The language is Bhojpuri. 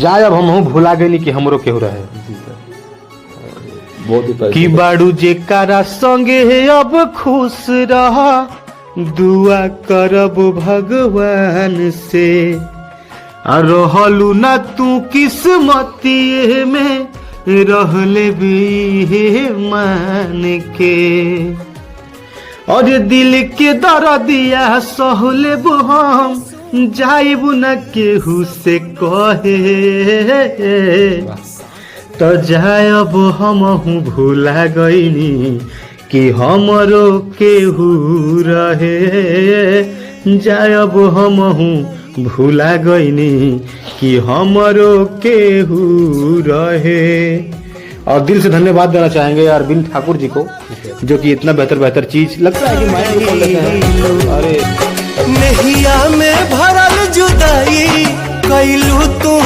जाए अब हम भुला गए कि हमरो केहू रहे बहुत कि बाड़ू जेकारा संगे अब खुश रहा दुआ करब भगवान से रहलू ना तू किस्मती में रहले भी मान के और दिल के दर्दिया सहले हम जाइबू न केहू से कहे तो जायब हमहू भूला गईनी कि हमरो केहू रहे जायब हमहू भूला गईनी कि हमरो केहू रहे। और दिल से धन्यवाद देना चाहेंगे अरविंद ठाकुर जी को जो कि इतना बेहतर चीज लगता है कि माया को कौन लेते हैं। अरे नहिया में भरल जुदाई कैलू तू